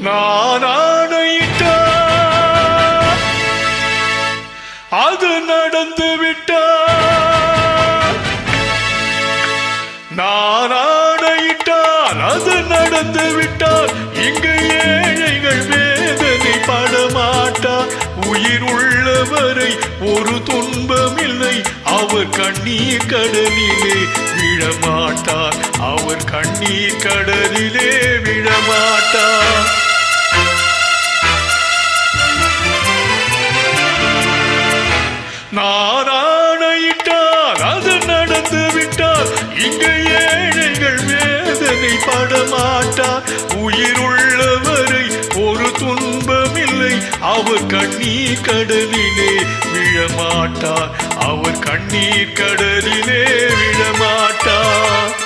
நான் ஆணையிட்டால் அது நடந்து விட்டால், நான் ஆணையிட்டால் அது நடந்து விட்டால், இங்கு ஏழைகள் வேதனை படமாட்டார். உயிர் உள்ளவரை ஒரு துன்பம் இல்லை, அவர் கண்ணீர் கடலிலே விழமாட்டார். அவர் கண்ணீர் கடலிலே விழமாட்டார். நான் ஆணையிட்டால் அது நடந்து விட்டால், இங்கு ஏழைகள் வேதனை படமாட்டார். உயிர் உள்ளவரை ஒரு துன்பம் இல்லை, அவர் கண்ணீர் கடலிலே விழமாட்டார். அவர் கண்ணீர் கடலிலே விழமாட்டார்.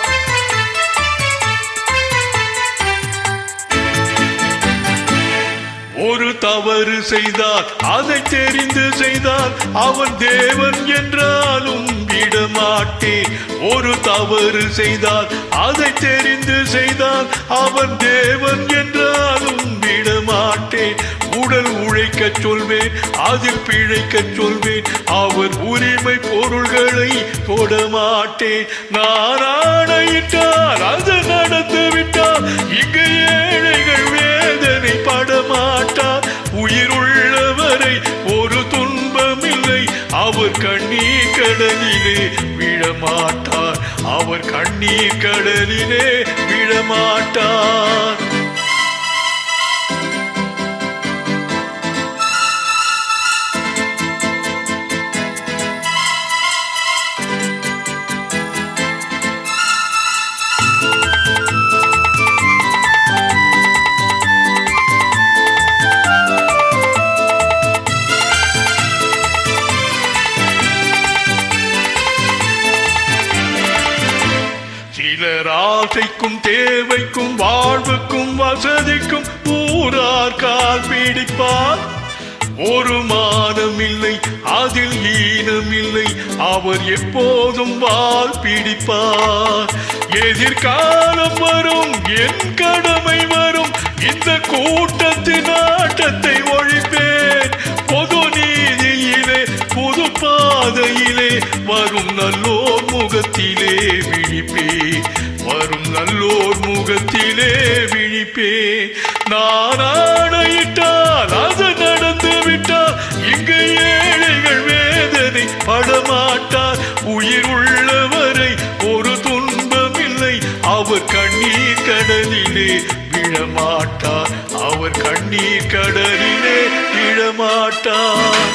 ஒரு தவறு செய்தால் அதை தெரிந்து செய்தால் அவன் தேவன் என்றாலும் விடமாட்டேன். ஒரு தவறு செய்தால் அதை தெரிந்து செய்தால் அவன் தேவன் என்றாலும் விடமாட்டேன். உடல் உழைக்க சொல்வேன், அதில் பிழைக்க சொல்வேன், அவர் உரிமை பொருள்களை தொடமாட்டேன். நான் ஆணையிட்டால் அது நடந்து விட்டால், இங்கு ஏழைகள் வேதனை படமாட்டார். உயிர் உள்ளவரை ஒரு துன்பம் இல்லை, அவர் கண்ணீர் கடலிலே விழமாட்டார். அவர் கண்ணீர் கடலிலே விழமாட்டார். சிலர் ஆசைக்கும் தேவைக்கும் வாழ்வுக்கும் வசதிக்கும் ஊரார் கால் பிடிப்பார். ஒரு மானம் இல்லை, அதில் ஈனம் இல்லை, அவர் எப்போதும் வால் பிடிப்பார். எதிர்காலம் வரும், என் கடமை வரும், இந்த கூட்டத்தின் ஆட்டத்தை ஒழிப்பேன். பொது நீதியிலே புது பாதையிலே வரும் நல்லோர் முகத்திலே விழிப்பே, வரும் நல்லோர் முகத்திலே விழிப்பே. நான் ஆணையிட்டால் அது நடந்து விட்டால், இங்கு ஏழைகள் வேதனை படமாட்டார். உயிர் உள்ளவரை ஒரு துன்பம் இல்லை, அவர் கண்ணீர் கடலிலே விழமாட்டார். அவர் கண்ணீர் கடலிலே விழமாட்டார்.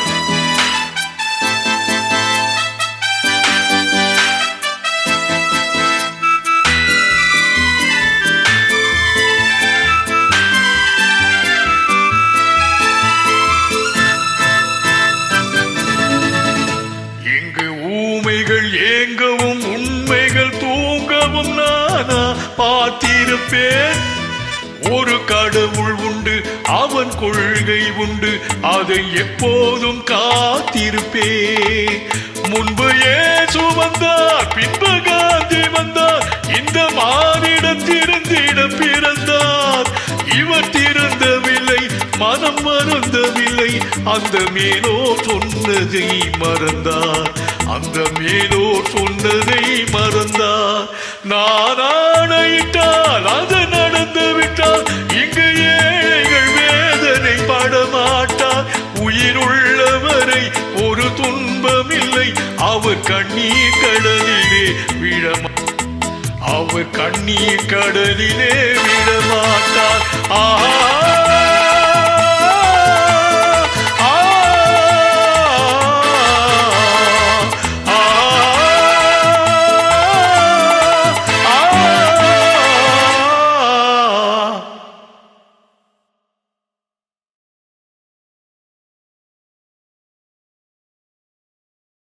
ஊமைகள் ஏங்கவும் உண்மைகள் தூங்கவும் நானா பார்த்திருப்பேன். ஒரு கடவுள் உண்டு, அவன் கொள்கை உண்டு, அதை எப்போதும் காத்திருப்பேன். முன்பு இயேசு வந்தார், பின்பு காந்தி வந்தார், இந்த மானிடம் திருந்திட பிறந்தார். இவர் திறந்தவில்லை, மனம் மறந்தவில்லை, அந்த மேலோ சொன்னதை மறந்தார். அந்த மேலோ சொன்னதை மறந்தார். நான் ஆணையிட்டால் அது நடந்து விட்டால், இங்கு ஏழைகள் வேதனை படமாட்டார். உயிர் உள்ளவரை ஒரு துன்பம் இல்லை, அவர் கண்ணீர் கடலிலே அவர் கண்ணீர் கடலிலே விழமாட்டார். ஆஹா.